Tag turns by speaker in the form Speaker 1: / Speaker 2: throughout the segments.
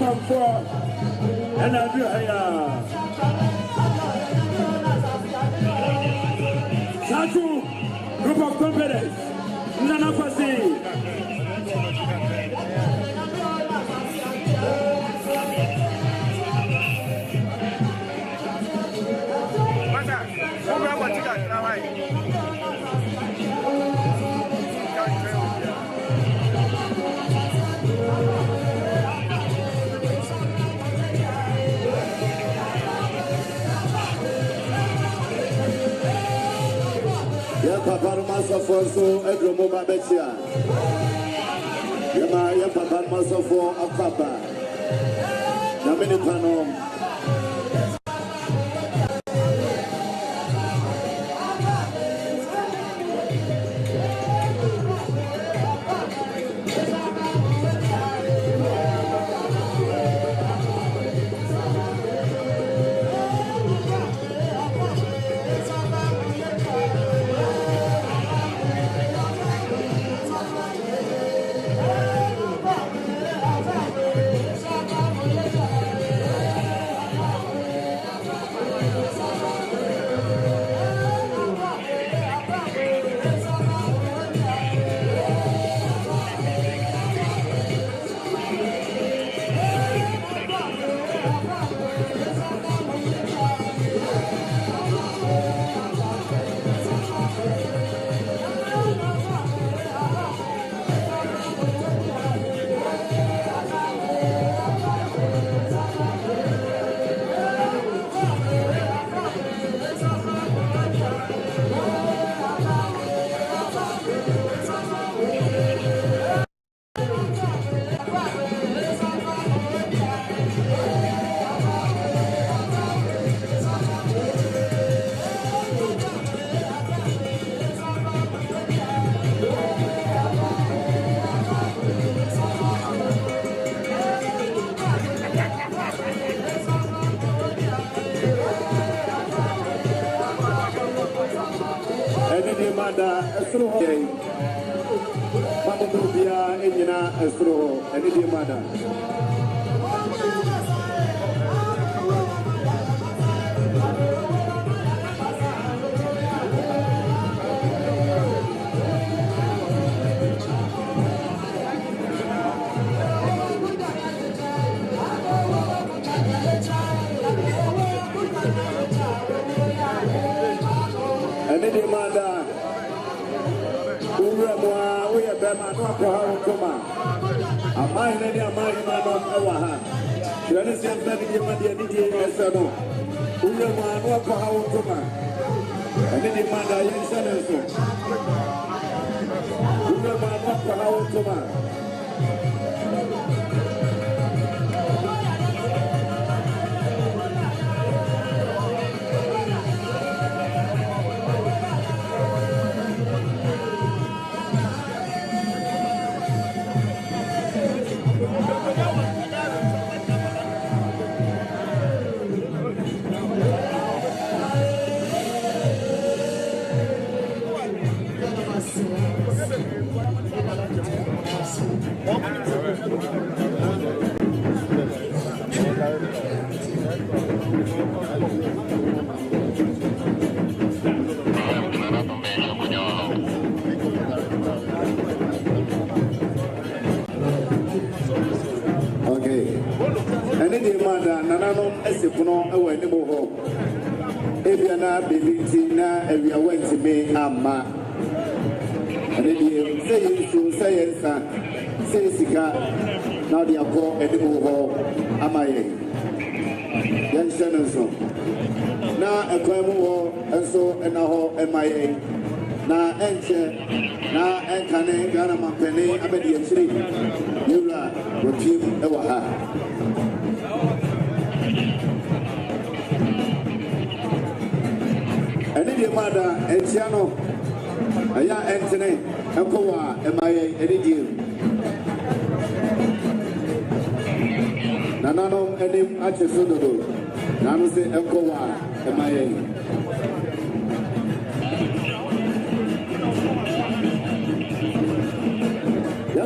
Speaker 1: Otumfour and Agyare. Satu group of companies. Nana Kwasi.
Speaker 2: Papa Massafo so Edromo Babetia. Yama Papa Massafo Akaba. Namini Pano.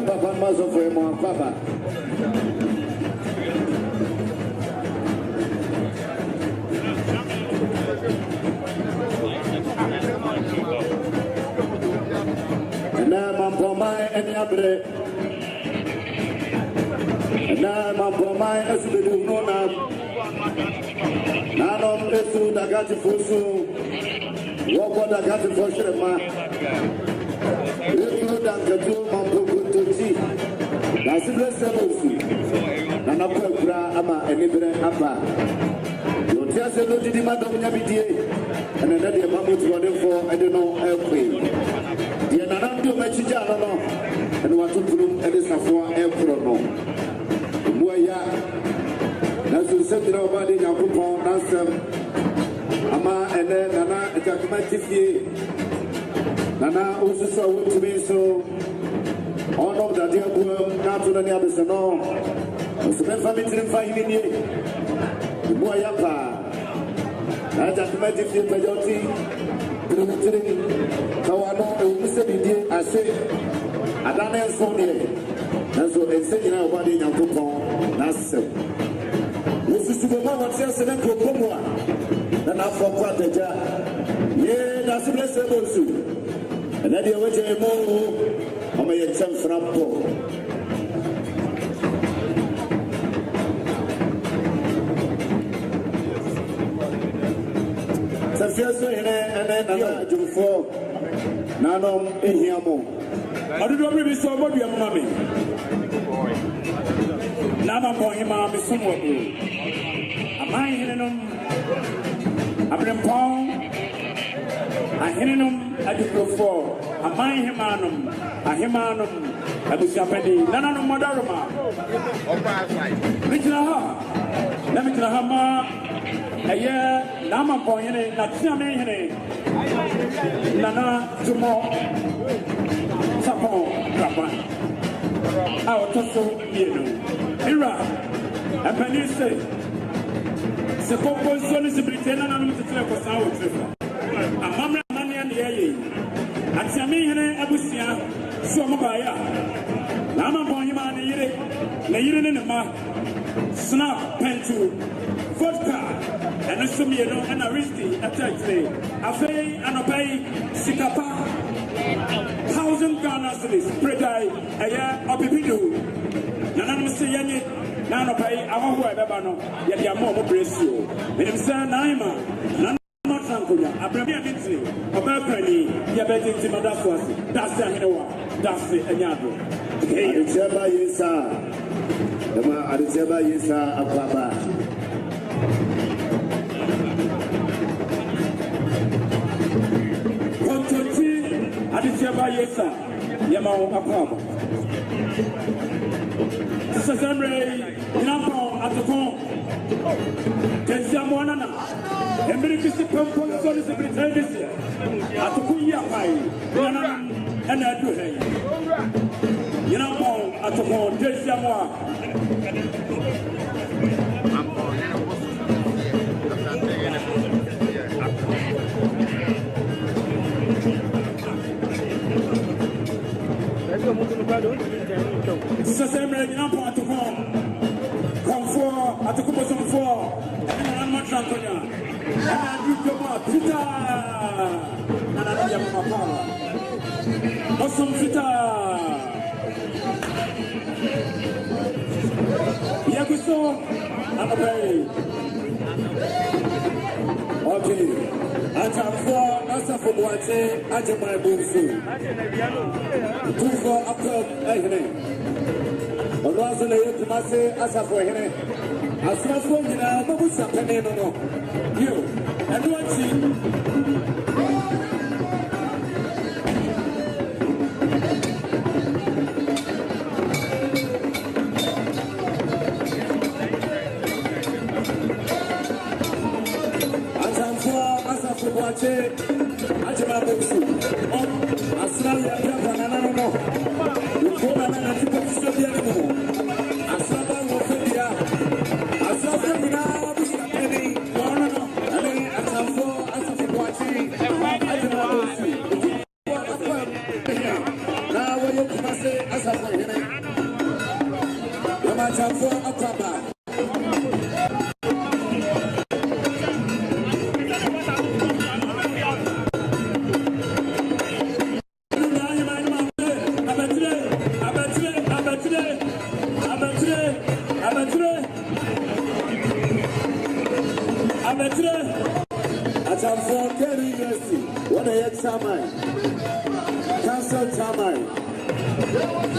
Speaker 2: Papa Massafo Papa. any abre. Na Mampong as we do know now. Nanom esu dagati fosu. Woko dagati foshema. Esu dagati Mampong tochi. Daasebre Osei Bonsu. Nana kwekura ama enibre apa. Yotia se no didi madam nyabidie. And another mammoth running for I don't know airplane. The Nanando Machija no and what to put at this for airport no. Moya. That's to set the body in Yapon, Nasser. Ama and then Nana Jackmatifi. Nana also saw what to be so. All of the dear boy, not to the Nabasano. So then family didn't find him in Moyapa. I just met if you majority. Kawano, Mr. Bidi, I say, I don't know so near. That's what they say in our body in Yapon. That's it. This is the moment says the Nepomua. Then I forgot the jar. Yeah, that's a blessed Bonsu. And then you went to a more. I may attempt from and then Tuffour. Nanom Ehiamo. I don't know so what we are mommy. Mampong, Mammy, somewhat. A mine, a Mampong, a Hinum, a Tuffour, a mine Himanum, a Himanum, a Bushapedi, Nanano Madarama. Let me tell her. Aye, Mampong, Natsame, Nana, Jumo, Sapon, Rapan. Our Tuffour, Ira, and Penny say, Suppose son is a Britain and to tell us our trip. A mamma money and the air. At Sammy, Abusia, Somabaya, Mampong, Yere, Layden in the mark, snap, pencil, vodka. And a Sumiano and a risky attack day. A fay and a pay Sikapa 1,000 Ghana cities, Predai, a year of Pipidu. Nana Mr. Nana pay our whoever, yet your mom brace you. Mr. Naima, Nana Matrankuya, Abraham Mitzi, a Berkeley, Yabetin Timadaswas, that's the Hinoa, that's the Anyado. Hey, it's ever Yesa. It's ever Yesa, a Papa. Yesa, Yamao Apama. Daasebre Mampong at the phone. Tensiamonana. Embricisi Pump Solis Britannia. At the Kuya Pai, and I do hang. Mampong at the phone, Tensiamoa. Daasebre Mampong at the phone. Come for at the Otumfour, and I'm not drunk on you. And I do come up, Peter, and I am my power. Awesome Peter. Yaguso, I'm a bay. Okay. Tuffour, Acct No, Agyare Bonsu. Tuffour, Acct No. Onoazo na yetu mase asafo hene. Asafo nyina babusa pene no. Yo, aduanti. Asafo Agyare Bonsu. Asra ya papa na no. Ukoma na tipo kisio no. Asaba wo fedia. Asafo mina busa peni. No. Ale asafo Agyare Bonsu. Na wo yo kumase asafo hene. Yama asafo akaba.
Speaker 1: Otumfour Keri University. What a head chairman, council chairman,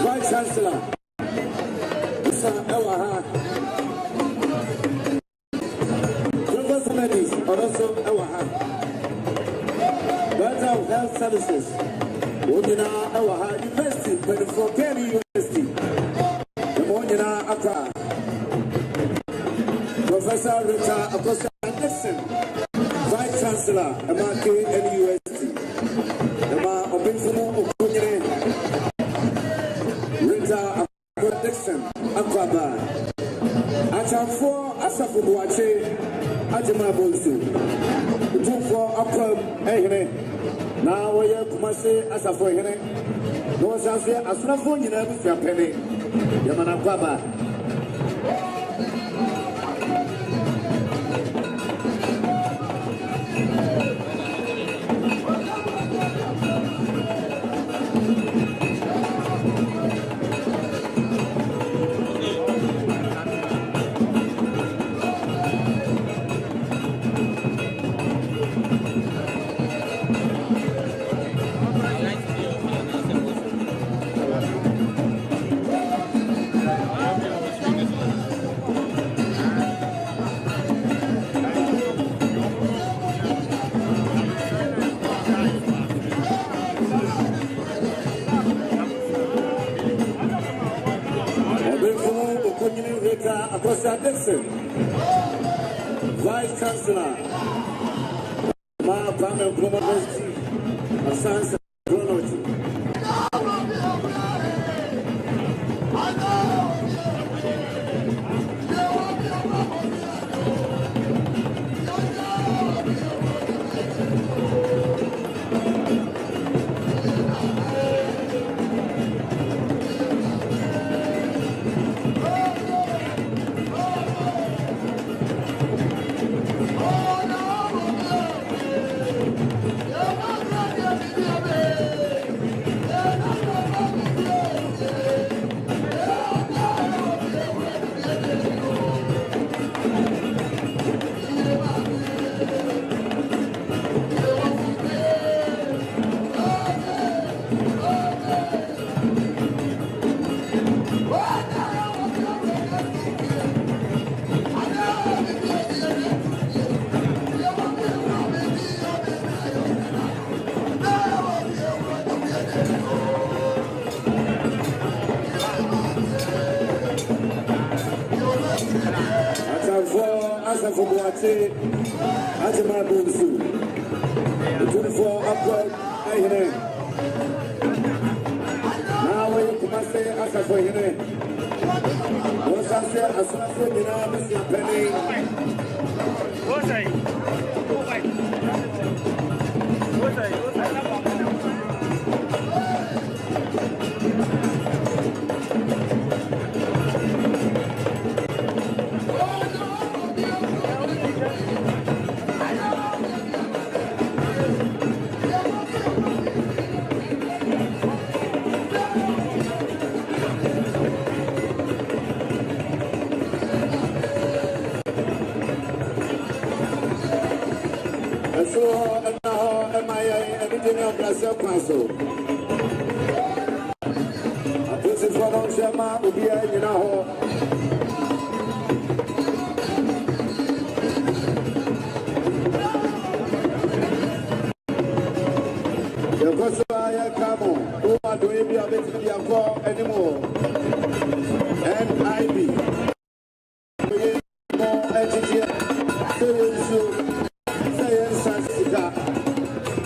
Speaker 1: vice chancellor. Mr. Ewaha. Professor Medis, also Ewaha. Director of Health Services. Wodina Ewaha University, Otumfour Keri University. The Wodina Accra. Professor Richard Acosta Anderson, Vice Chancellor, MRK NUST. Emma Otumfour Okunyere, Richard Acosta Anderson, Akwaba. Achamfour Asafubuache, Agyare Bonsu. Tuffour Akwab Ehene. Now we are Kumase Asafo Ehene. No Sanse Asrafo Nyina Bufiapene. Yamana Kwaba. Acosta Dixon, Vice Chancellor, Mampong University of Science and Technology. Agyare Bonsu. Tuffour Akwab Ehene. Now we Kumase Asafo Ehene. No Sanse Asrafo Nyina Bufiapene. So now MIA everything of Brazil Council. This is what I'm Shama Ubia, you know. The Kosovo Camo, who are doing the anymore. And IB. More education.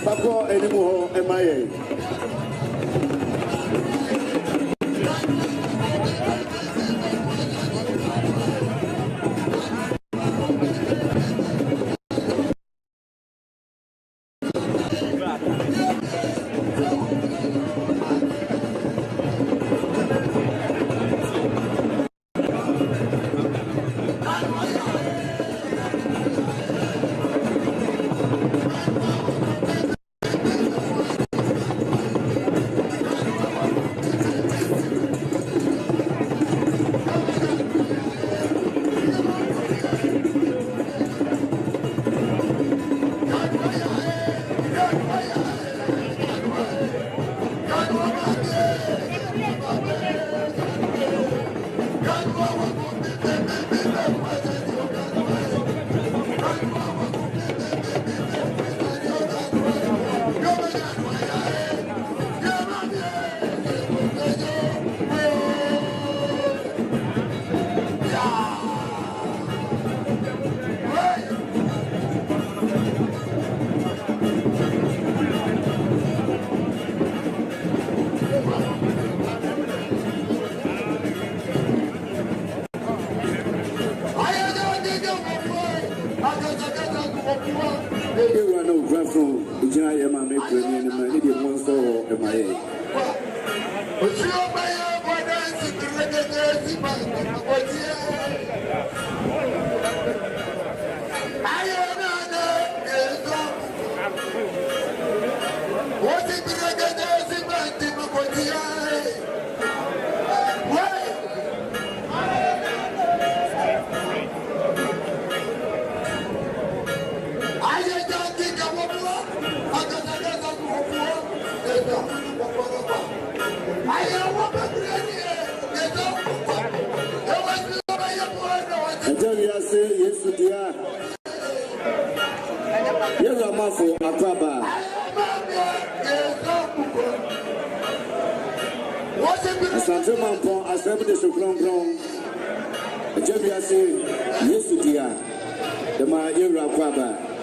Speaker 1: Bako anymore MIA. Agyare ma me premier ni ma ni de monso e ma ye Agyare ase Yesu dia Yesu amafo akwaba Asante Mampong Daasebre Osei Bonsu Agyare ase Yesu dia Dema Yesu akwaba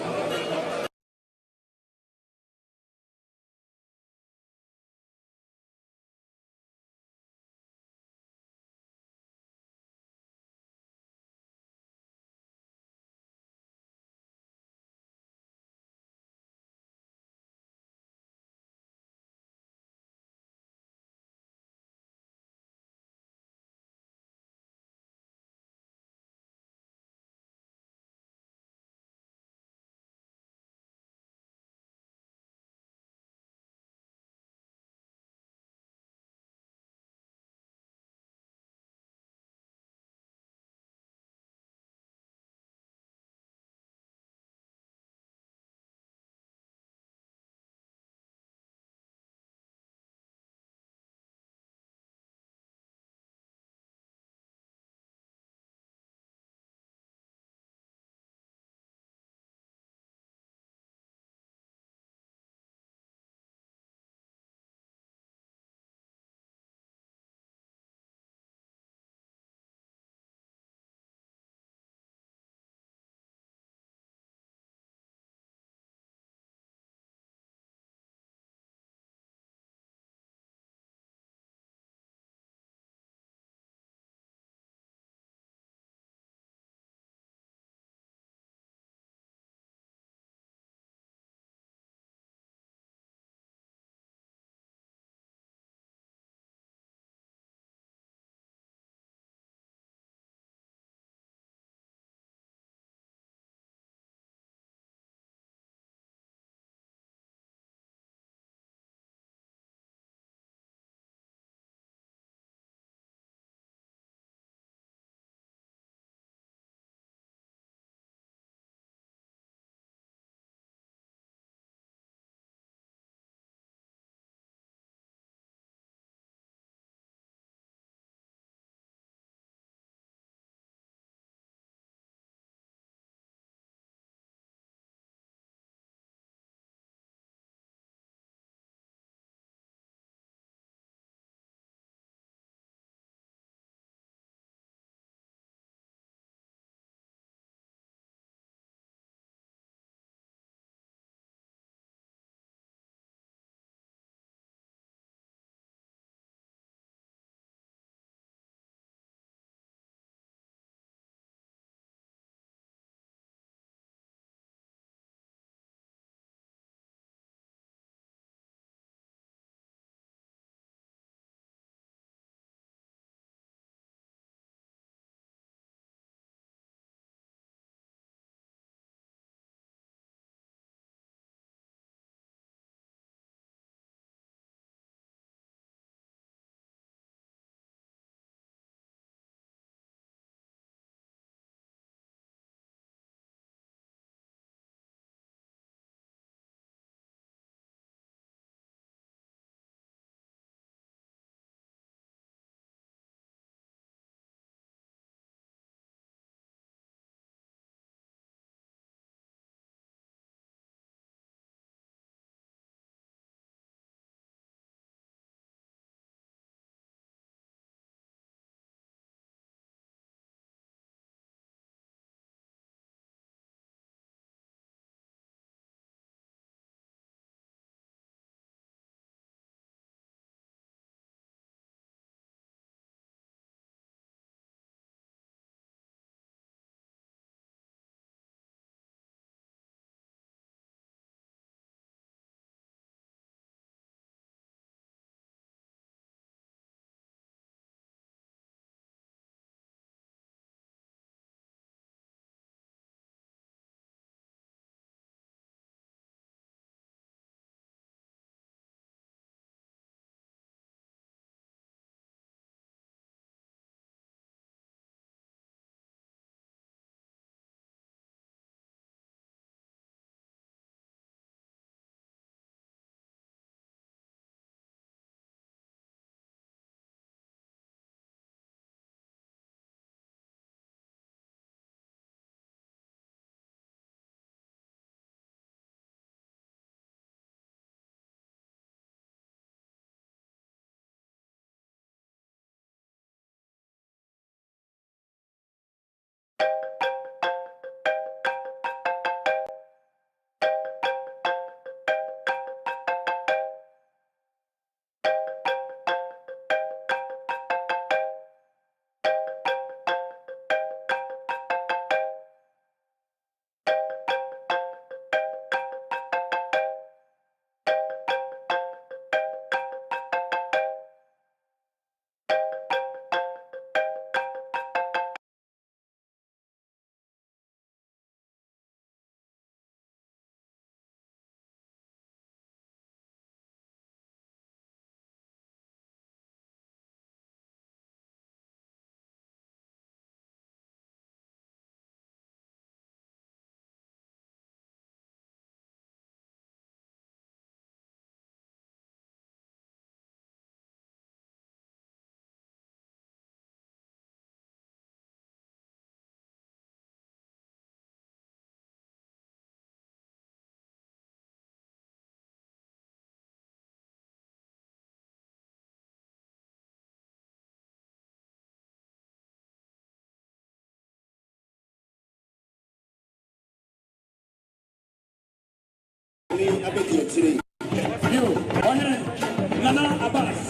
Speaker 2: Nana Abbas,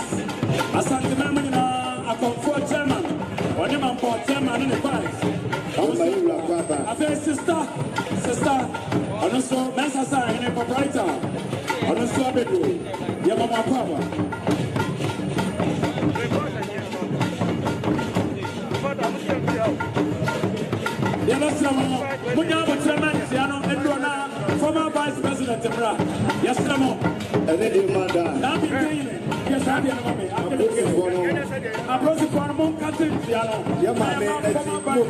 Speaker 2: Asante Mamina, Otumfour chairman, or the Mampong chairman in the vice. I say sister, and also Mensasa in a proprietor, and also Bedu, Yamama Papa. Munyama chairman, Siano, Edwana, former vice president, yes, Ramo. And then you mother. Yes, I did. I brought the Paramount Captain Piano. Yeah, my man, Ghana, Mampong,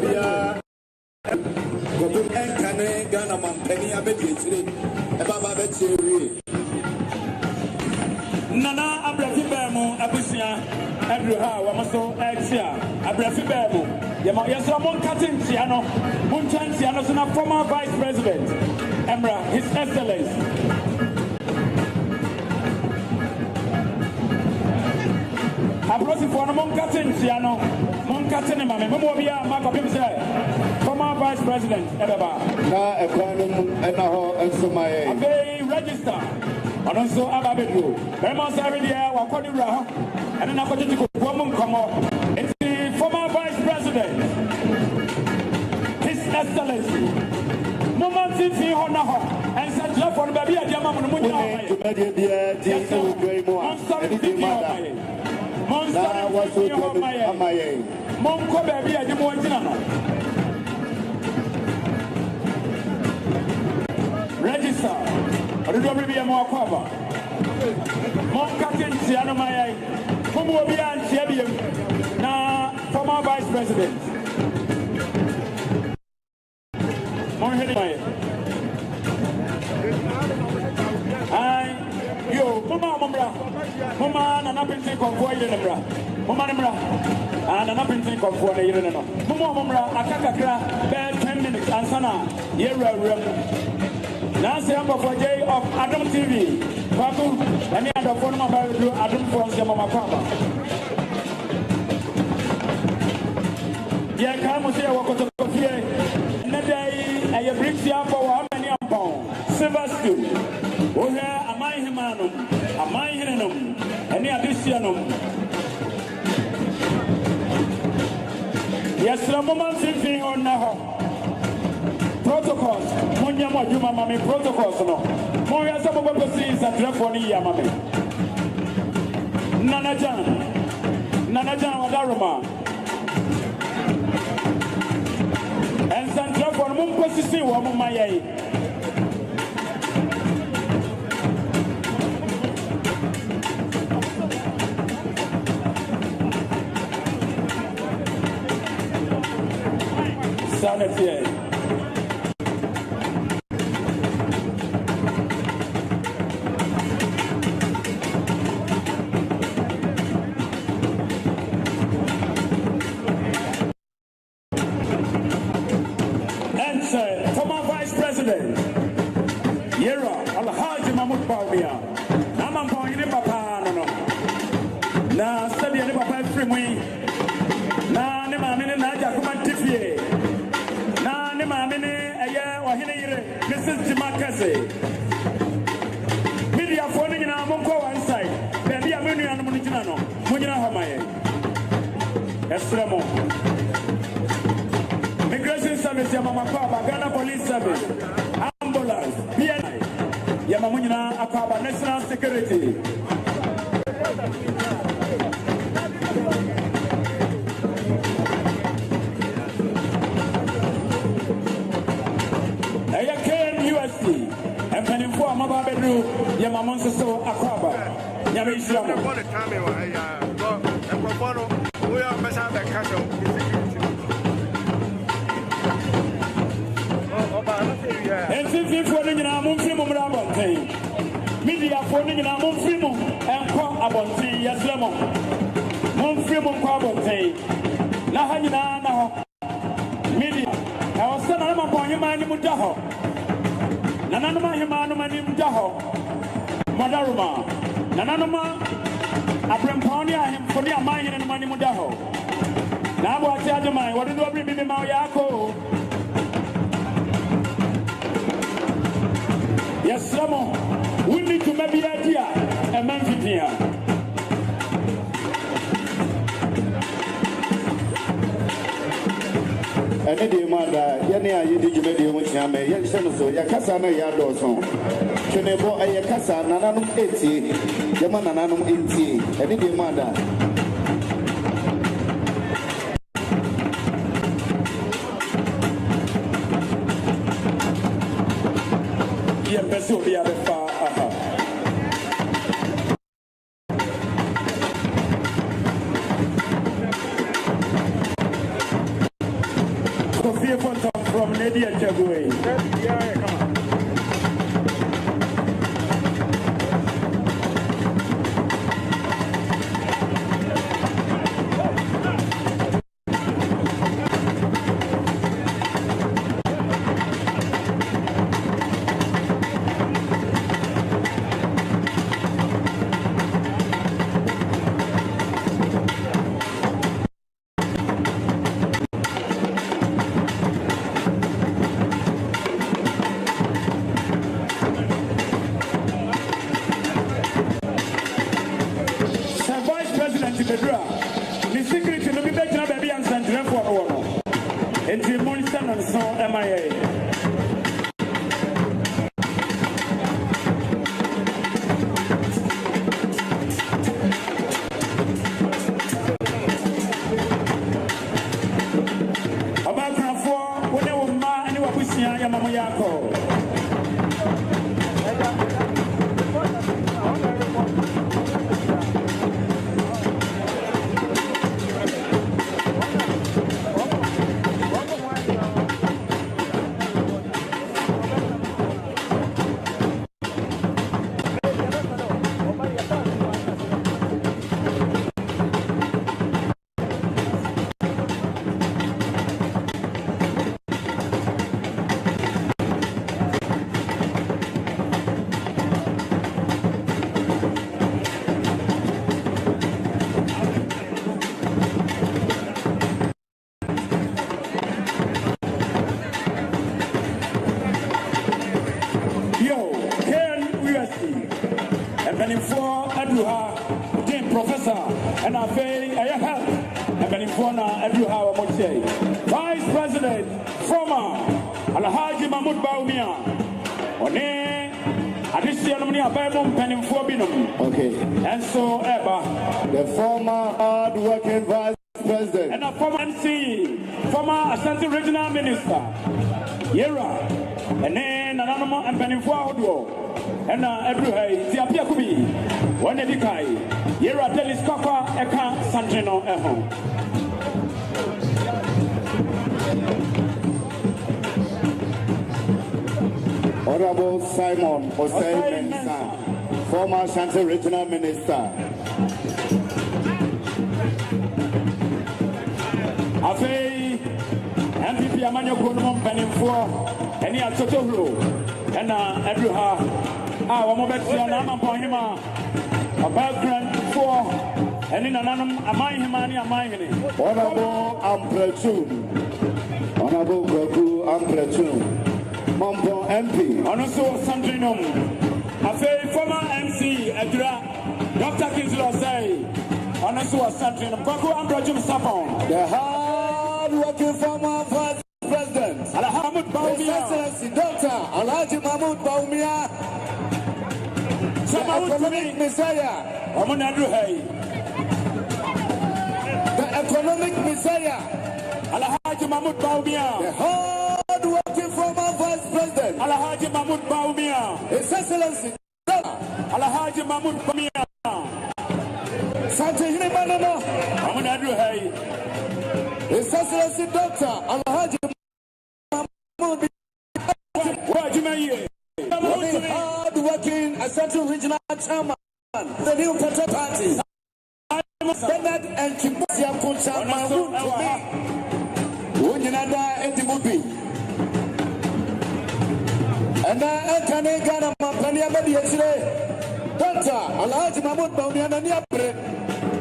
Speaker 2: Nana Abrafibemo, Abusia, Abruha, Wamaso, Axia, Abrafibemo, Yasamon Captain Piano, Munchan Piano, former vice president, Emra, His Excellency. Approaching for a Moncatin, Mamma, Momobia, Macopim, former vice president, Ebaba. They register, and also Ababedu. Vermont every year, Wakodira, and an opportunity to woman come up. It's the former vice president, His Excellency. Moment if he honor and said, love for the baby at Yamaman. Monko baby at the Montana. Register. I don't be a more cover. Moncatin Siano Maya. Kumobia and Chebium. Now, former vice president. Yo, Mama, and up in think of Mama, and an up in think of what you know. Mama, Akakakra, bad 10 minutes, and Sana, now say I'm for day of Adam TV, Baku, and the other phone mobile do Adam from Mama Papa. Yeah, come and say what to here. And then I bring you up for how many Mampong, Silver School. Oh, here, am I Himanum, am I Hinum, any additionum. Yes, the moment thinking on now. Protocols, Munyama, you mamma, protocols, no. Moya, some of the scenes at Drafoni Yamame. Nanajan, Wadaruma. And Sandra for Mumpasi, woman, my eye. Sanity. Bawumia. Mampong ni papa no. Na study ni papa free mu. Na ne maame ne na Jakuma tifie. Na ne maame ne eye ohene yire Mrs. Jimakase. Media phone ni na monko one side. Baby amenu anu ni jina no. Munyina hamaye. Estremo. Migration service ya mama papa, Ghana police service. Ambulance, PNI. Yamamunyina Akaba National Security. Ayaken USD. And when you form a Babedu, Yamamonso Akaba. Yamislam. We are Massa Castle. And since you're phoning in our Muslim Rabon, media phoning in our Muslim and call about tea, yes, Lemon. Muslim Carbon tea. Nahana media. I was sent upon your man in Mudaho. Nanama Himano in Mudaho. Madaruma. Nanama. Abramponia him for their mind and money Mudaho. Now what tell you mind? What do you bring me Mauyako? Yes, sir. Come on. We need to make the idea. And man, here.
Speaker 3: And the mother, Yania, you did you make the Yame, Yanso, Yakasana Yadoson. Chenebo, a Yakasa, Nanum 80, Yamananum 80, and the mother.
Speaker 2: The other far. From Nadia Chagway. Vice President, former Alhaji Mahmoud Bawumia.
Speaker 3: Okay.
Speaker 2: And so,
Speaker 3: the former hard-working Vice President.
Speaker 2: And a former NC, former Ashanti Regional Minister, Yera. And then another and Penimfo. And every Tiapia Kubi, one Edikai, Yera Telescopa, Eka Santino Eho.
Speaker 3: Honorable Simon Osei Bonsu, former Ashanti Regional Minister.
Speaker 2: Afei, MPP Amanyo Konomon Penimfo, and ya Tuffour, and Edruha, Wamobet, Mampong, a background for, and in anonymous Amai.
Speaker 3: Honorable Honorable Goku Ampletoon, Mampong MP.
Speaker 2: Also, Sandrinum, Afei, former MC, Edra, Dr. Kinslow say, also Sandrinum, Goku Ampletoon Sapon.
Speaker 3: The hard-working former Vice President,
Speaker 2: Alhamud Bawumia,
Speaker 3: His Excellency Dr. Alhaji Mahmoud Bawumia, the economic messiah, the economic messiah,
Speaker 2: Alhaji Mahmoud Bawumia,
Speaker 3: the hard-working former Vice President,
Speaker 2: Alhaji Mahmoud Bawumia,
Speaker 3: His Excellency Dr.
Speaker 2: Alhaji Mahmoud Bawumia,
Speaker 3: Sante Hinemanano, His Excellency Dr. Alhaji Mahmoud hard-working Ashanti Regional Chairman, the new Petro Party, Bernard and Kibusia Kuncha Mahmoud Tumi, Unyinada Etimubi, and now Kane Ghana Mampania Badi today, Dr. Alhaji Mahmoud Bawumia Niapre,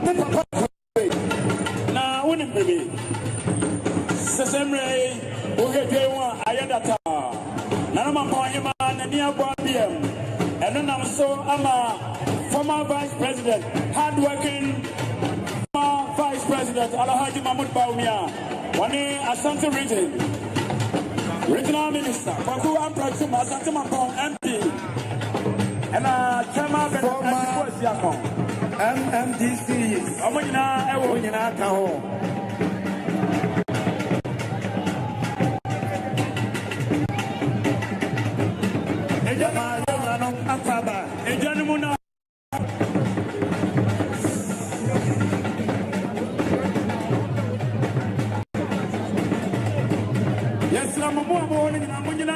Speaker 3: the Papa.
Speaker 2: Now, wouldn't be Sesemre, Ugewa, Ayadata, Nanama Poyama, and Nia Bambiam. I'm former Vice President, hardworking former Vice President, Alhaji Mahmoud Bawumia, Wani Asante Region, Regional Minister, Baku Ampratum, Asante Mampong MP, and Chairman former MMDC, Amina Ewina Kaho. Yes, I'm a morning and I'm on your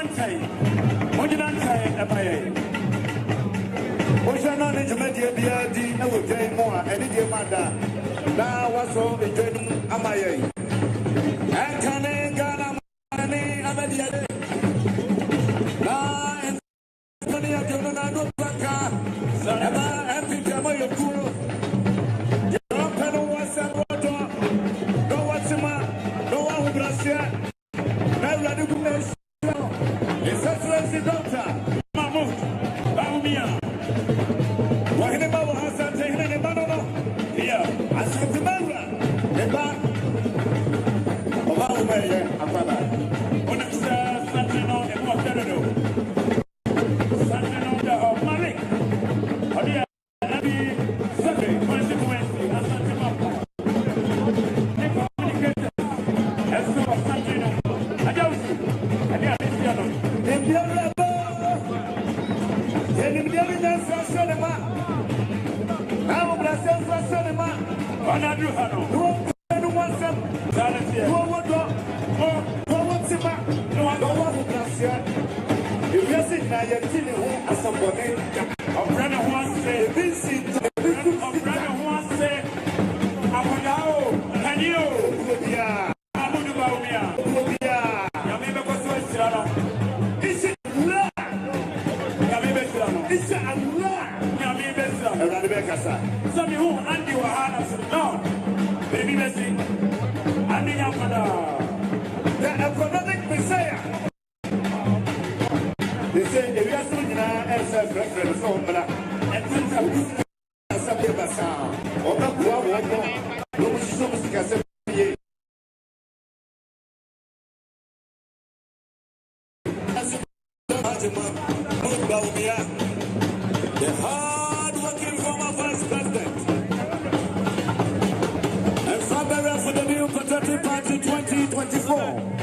Speaker 3: Ocean intermediate the Evo more and the Mada. Now was all the journey Amaye. And can Ghana money Amadia. Now and money of Jonah Baka. Emma and Pijama Yakuru. Your pedal was a water. No what's him, no one who bless you. No radical. It's a crazy doctor.
Speaker 2: Mahmoud Bawumia.
Speaker 1: The hard-working former Vice President and Fabulous for the new Patriotic Party 2024.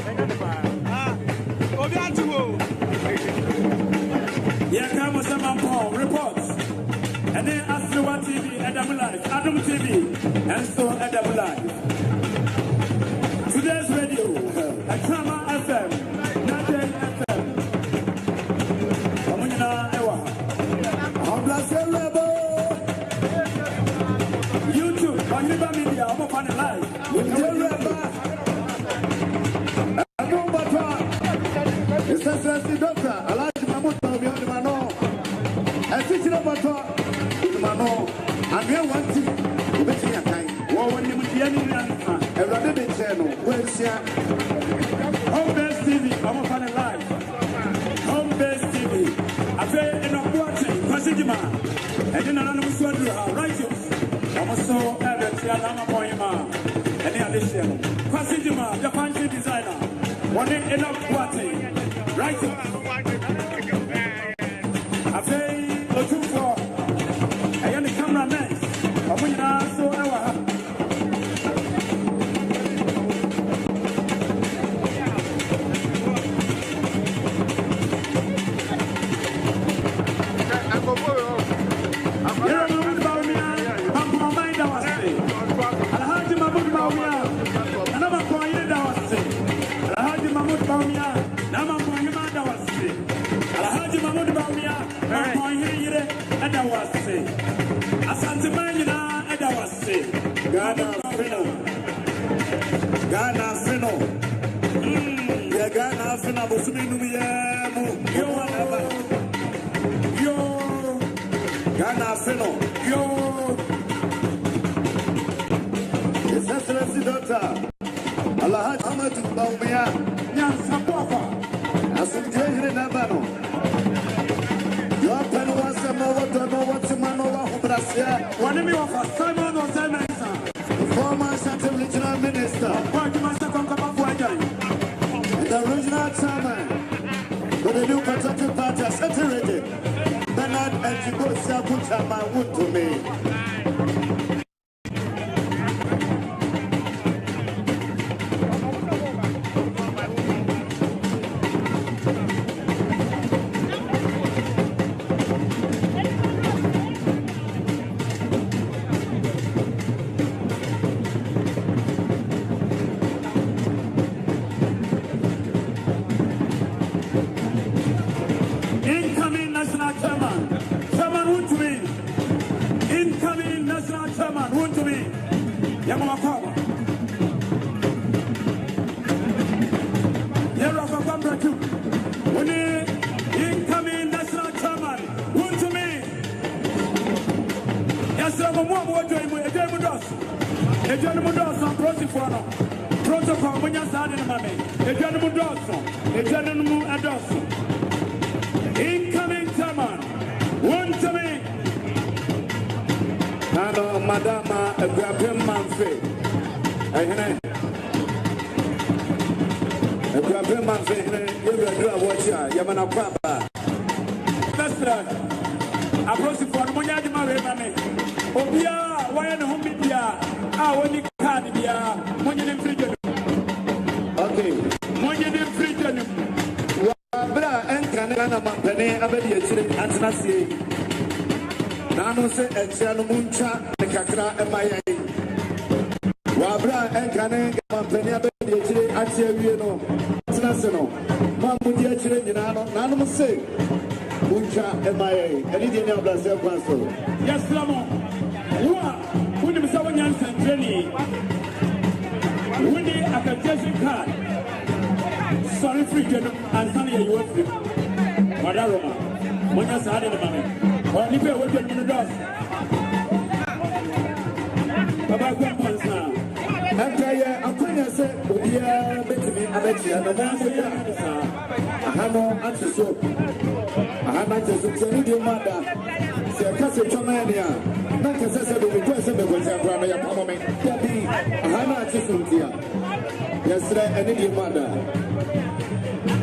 Speaker 1: Here comes the Mampong reports. And then Afriwa TV, Adam Live, Adam TV, and so Adam Live. Today's radio, Acct No FM, Naden FM. Bawumia Ewa. YouTube, Bawumia Media, I'm on the live. It's a doctor, Alhaji Mahmoud Bawumia the Mano. And teaching about the Mano. And we want to bet your time. Well, when you be any and rather than channel, where's your Home Base TV, I'm on the live. Home Base TV. I say in a watching, Pasijima. And then another one, righteous. I'm so average, I'm a boy, any addition. Pasijima, the fancy designer. One in a watching, righteous. I say Otumfour. I am the cameraman. Bawumia so Ewa. Ghana Fino. Yeah, Ghana Fino. Yo. Ghana Fino. Yo. His Excellency Doctor Alhaji Ahmed Bawumia. Nyansa Papa. Asunje Nabano. Your pen was a don't know what's a man over Brasia.
Speaker 2: One of me of Simon or Simon,
Speaker 1: Former Central Regional Minister. The original chairman with the new Patriotic Party Secretary Bernard and Jibosia Kuchama would to me.
Speaker 2: Incoming chairman, one to me.
Speaker 1: Madama Abraham Manfred. Abraham Manfred, you will watch Yamana Papa.
Speaker 2: That's right. I brought you for Monia de Maremane. Obia, why and home media? I only can't be a Monian freedom. Okay, Monian freedom.
Speaker 1: Wabra and Canana Mampane, Abadia Chile, Antanasi. Nano se Acct No the Kakra and my Wabra and Canning, Mampania, Agyare, National, Mamudia Chile, Nano say, Muncha and my Canadian Brazil Council.
Speaker 2: Yes, Lamon. Who is someone else and Jenny? Winnie Academic card. Sorry, freedom and Sunny, you are free. Madaroma, when you're sad in the moment. Or if you're working in the dust. About weapons now.
Speaker 1: After I'm going to say, we are between Agyare and the I have no answer. So I have not just said, your mother. Say, I can't say, Tomania. Not to say, we request him because I'm going to come. I have not just here. Yesterday, I need your mother.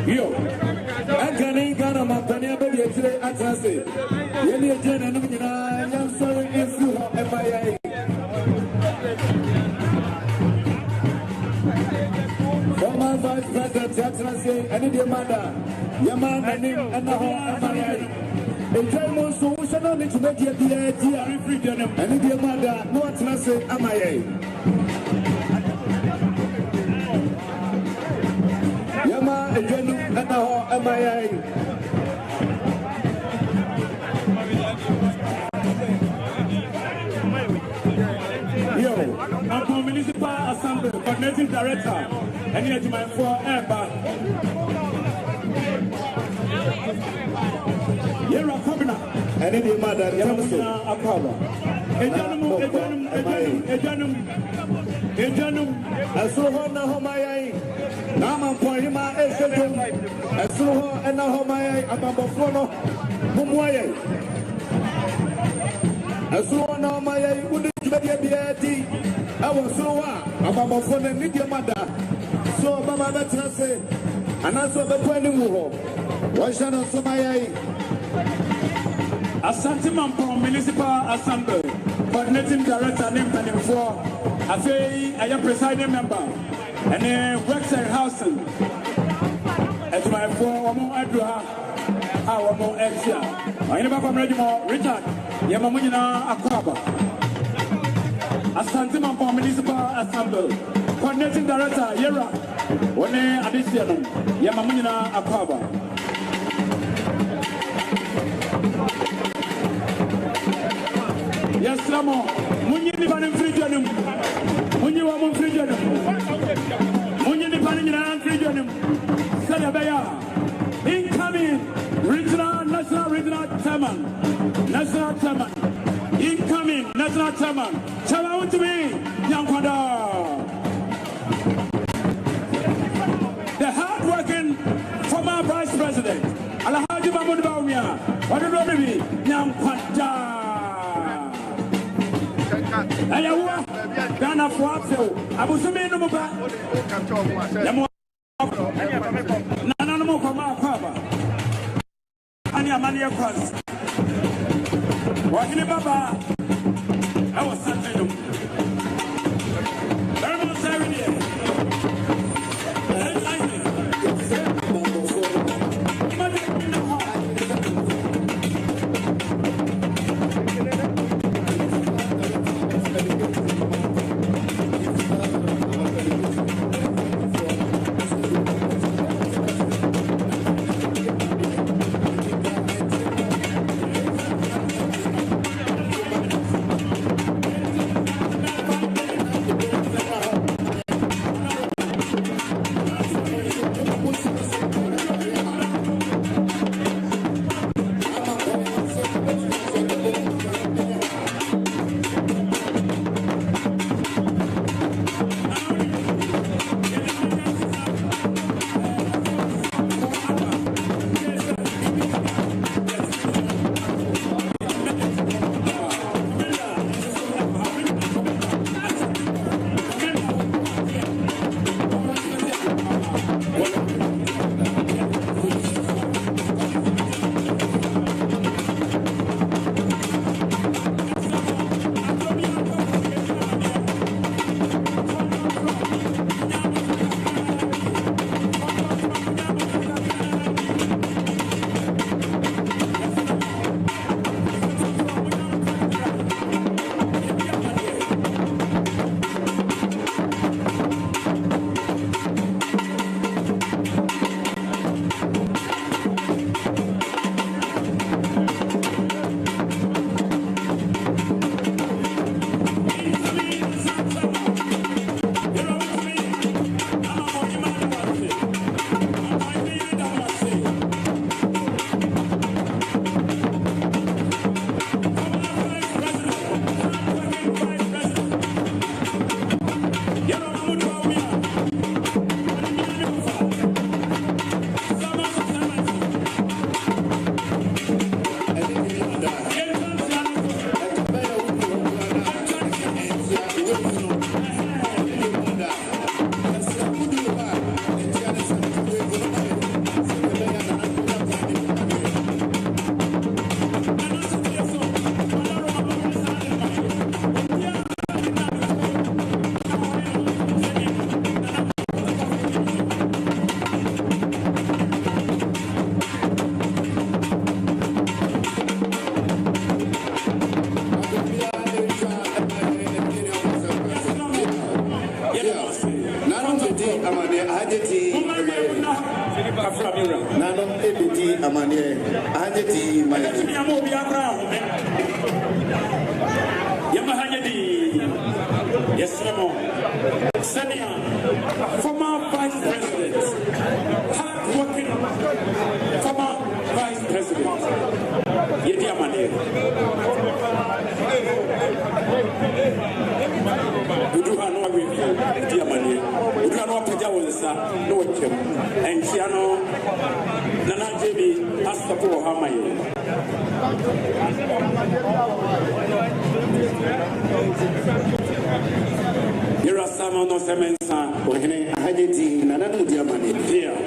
Speaker 1: Yo, I can't get on my penny, but yesterday I can't say. Yenny Jen and I'm sorry if you have FIA. Former Vice President Excellency, I need your mother. Your man and the whole FIA. In terms of we shall not need to make it the idea. I need your mother, no Excellency, MIA. Yama again and the whole MIA.
Speaker 2: Yo, Mampong Municipal Assembly Coordinating Director, and yet my four ever. You're a commoner.
Speaker 1: I need your mother,
Speaker 2: Yamuna Akaba. Ejanum,
Speaker 1: I saw her now, Homai. Now I'm for him. I saw her and now Homai. I'm a Bofono. Mumway. I saw her now, my wouldn't be a BIT. I was so I'm a Bofono and need your mother. So, Mama, that's what I say. And I saw the point in Wuho. Why shall I say my
Speaker 2: Asante Mampong Municipal Assembly Coordinating Director named for I am presiding member and works at housing as my former Edra our more extra. I never come ready more Richard Yamamuna Akaba Asante Mampong Municipal Assembly Coordinating Director Yera One addition Yamamuna Akaba. Yes, Lamo. Munyi ni panin frijanum. Munyi wa mun frijanum. Munyi ni panin na frijanum. Sada baya. Incoming national regional chairman. National chairman. Incoming national chairman. Chairman to me, Yankwada. The hard-working former vice president, Alhaji Alhaji Mahmoud Bawumia. What do you mean? Nyampanja. Ayawa. Ghana for Absel. Abusumi no Muba. Nana no Mokama Papa. Anya Mania Cross. Wakili Baba. I was saying. Very much sorry. Former Vice President, hard-working former Vice President, Yedi Amane. Uduha no agreement, Yedi Amane. Uduha no apeja wonsa no wekem. Enchiano Nana Jebi asapo hamaye. Here are some of those men, or any Hageti, and another Germany here.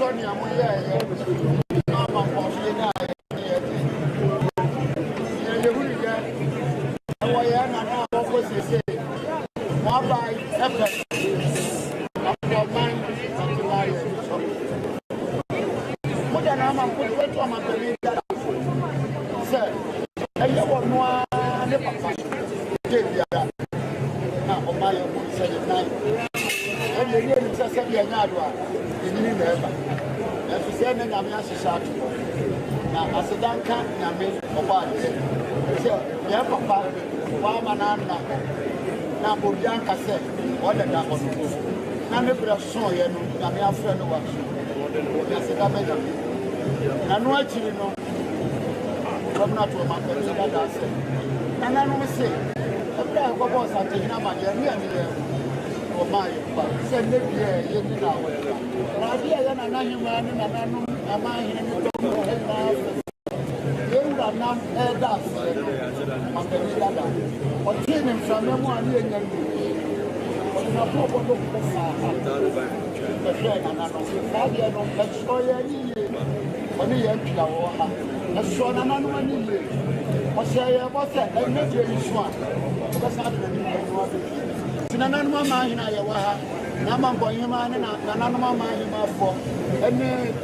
Speaker 4: Sonia, I'm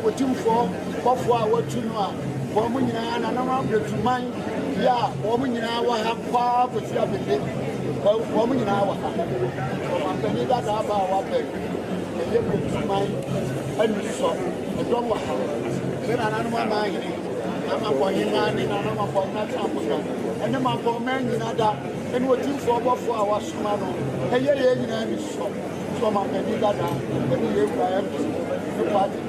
Speaker 4: Otumfour, Bawumia, Bawumia, and I'm mind. Yeah, Bawumia, I have power to see a bit. Bawumia, I'm going to that about our bed. The mind and so a drum of then an animal mind. I'm a boy in man, and I'm a boy and I'm a boy man in other, and what you for our smano. A year in so. So I'm going to that when you the party.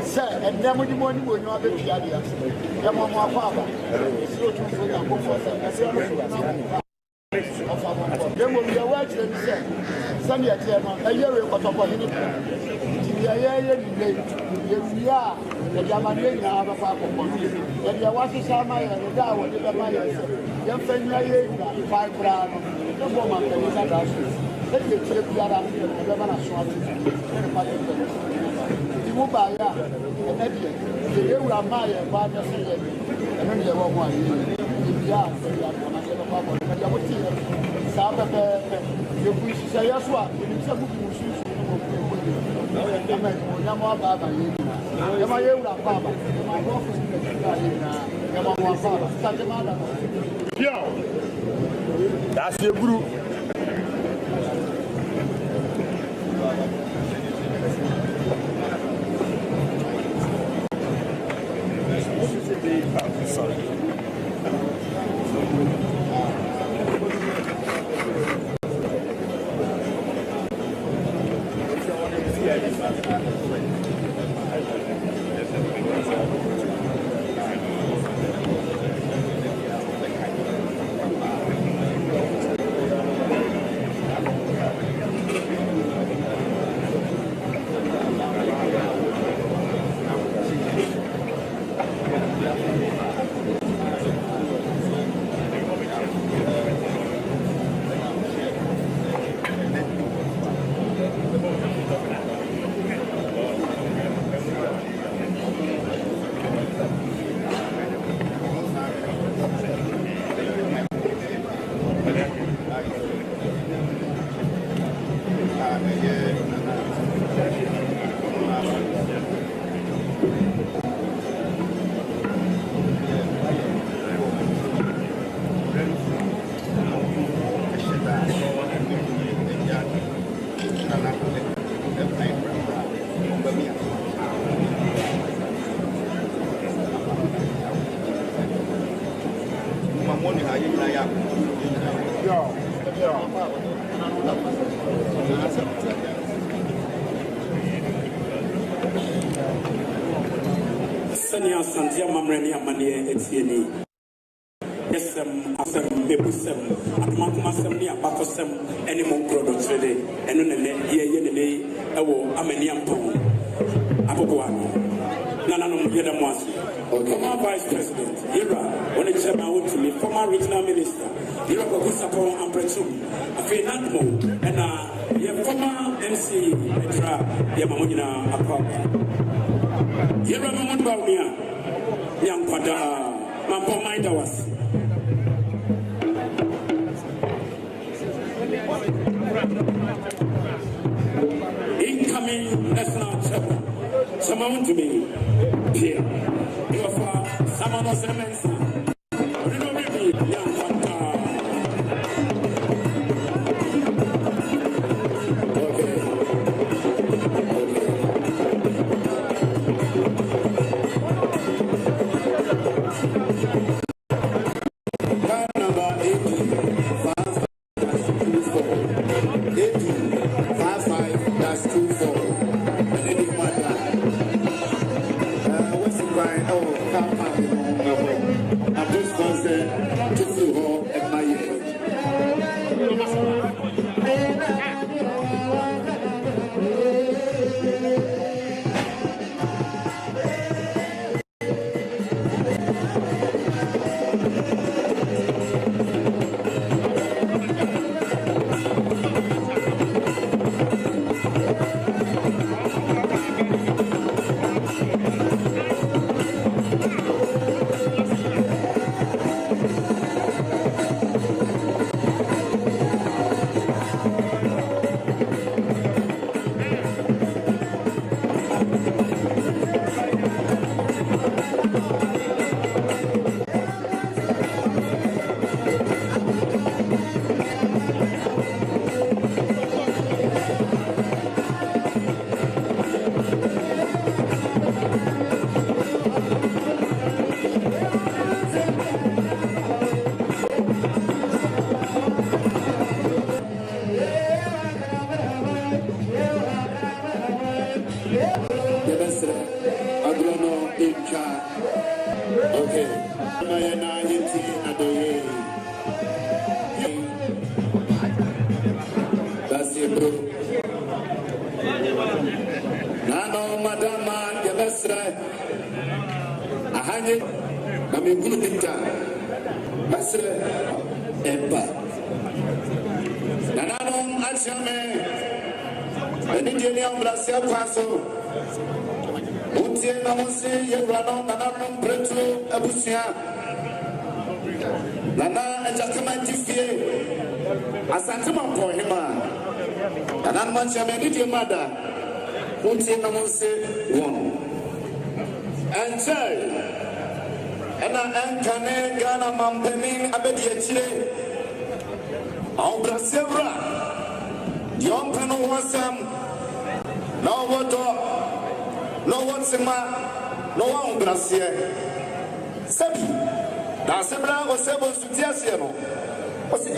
Speaker 4: Sir, and then when you want to know the Agyare, your mama, father, it's not too good. I'm going for then when we are watching and say, Sunday at a year of opportunity. We are the Yamane have a papa. And you watch the summer and the down with the Maya. Your friend, 5 grand, the woman that does. Let me take the other you will buy and then you will buy a partner and then you will want you wish to say, yes, what?
Speaker 1: That's your group. Sorry.
Speaker 2: Sanya Santia Mamreni Amani Etieni. Yes, Asem Bebusem, Atmakumasem, Bakosem, any more products today, and then Yene, Mampong, Abubuan, Nananum Yedamwasi, former Vice President, Ira, when it's about to me, former Regional Minister, Ira Babusapon and Pretum, Afinatmo, and Your former MC, Petra, Yamamuna, Apapa. You remember Bawumia, young Pada, Mampong Mind was. Incoming national champion. Someone to me, here. You are someone else, Nano madama yabesra ahanye nami gulu dikta basra empa nanano achame eni deni ambrasia kwaso utie na musi yewrano nanano pretu abusia nana ajakama tifie asante Mampong hima nanano machame eni die mada utie na musi won enjoy ena enkane gana mampenin abedi Agyare au brasebra yon pano wasam no woto no watsima no wa brasie sabi Daasebre Osei Bonsu tiase no osi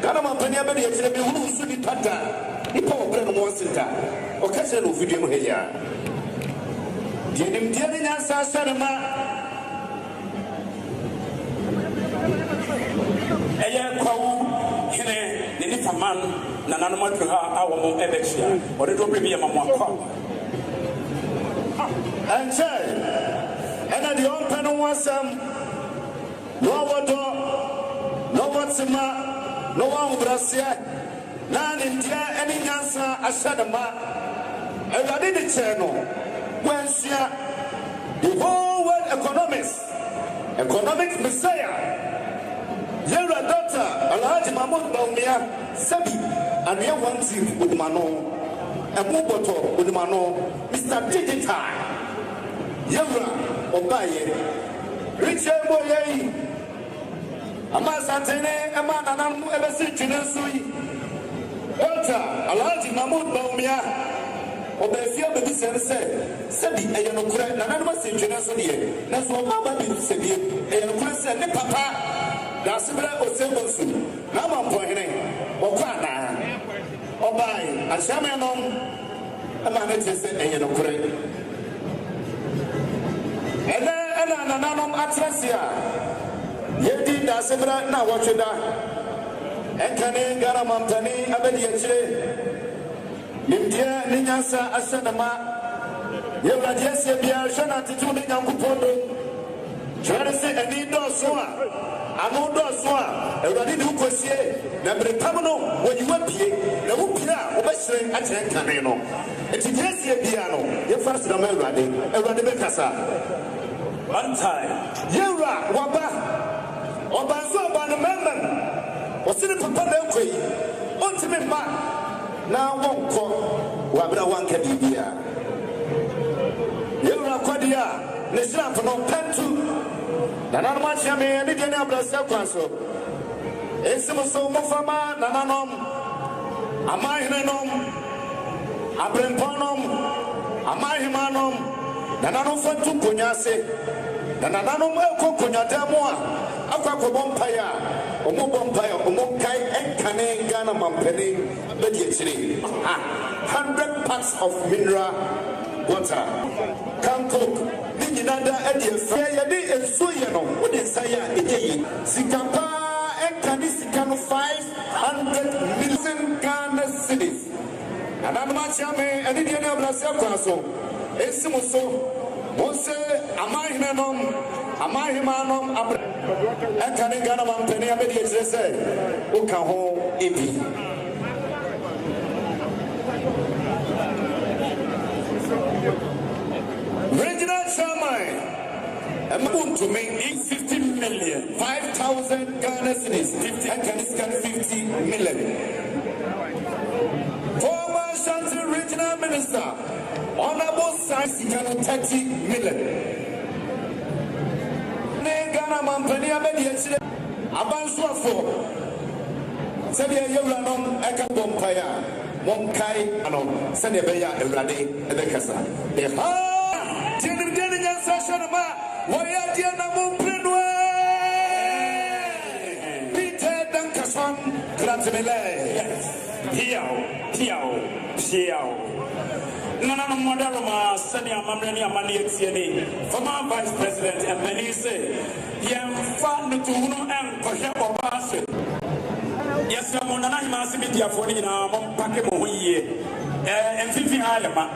Speaker 2: gana mampeni abedi Agyare be hunu su di tata ipo obre no wasita o kase no video no heya yenim tiene nya sa sarema eye kwawu hene ne nifa man na nanoma twa awo ebexia ode do be ya mamwa kwa anje ena di open wasam no wodo no watsima no wa brasia na ntia eni nyansa asadama ewade de cheno wensia the whole world economic messiah Yera doctor Alhaji Bawumia sabi ania wanti udumano emuboto udumano Mr. Digital Yera obaye Richard Boye ama santene ama nanam ebesi twinensui doctor Alhaji Bawumia obefia bebi sense sabi eyeno kura nanam asintweneso de na so baba bi sabi eyeno kura se ne papa Daasebre Osei Bonsu na Mampong hene okwana obai ashame no ama na tese enye no kure ena nananom atrasia yedi Daasebre na watweda enkane gara mampani abedi Agyare nimdia ninyansa asanama yewraje se bia shana titu ni nyankupondo twere se eni do so a
Speaker 1: amodo so a ewurade de ukosie na bretam no woyiwa pie na wo pie a obehire akyere kane no enti yesie bia no ye fast na ewurade be kasa antai yewra waba obanzo oban member osini papa na ekoi ontime ma na wonko wabra wanka bibia yewra kwadia ne sramp no pentu nana ma chiame ne de ne abrasa kwanso esimo so mo fama nana nom amahene nom abremponom amahimanom nana no fantu konyase nana no kokonya mo a akwa bompaya omo bompaya omo kai enkane Ghana mampeni be di chiri 100 parts of mineral water can cook ninada edi fe ye di esuye no wo de saya ejeyi sikapa enkane sikano 500 million Ghana cedis ananuma chiame eni di na blase kwaso esimo so Mose amahimenom amahimanom enkane Ghana mampeni abedi chire se o ka ho ebi regional chairman to me 50 million 5,000 Ghana cedis 50 and can scan 50 million former Shanti regional minister honorable science can 30 million ne Ghana mampani abedi chire abanso afo sabi yewra nom eka bompaya monkai ano sene beya ewrade ebekasa ha tinim deni nyansa shanama waya dia na momprenwe Peter Dankason kratimele piao nana no modelo ma sani amamrani amani etiene former vice president and many say yem fa no tuno en kohye obase yes mo nana himase media for ni na mo pake mo hoyie mfifi halema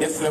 Speaker 1: yes le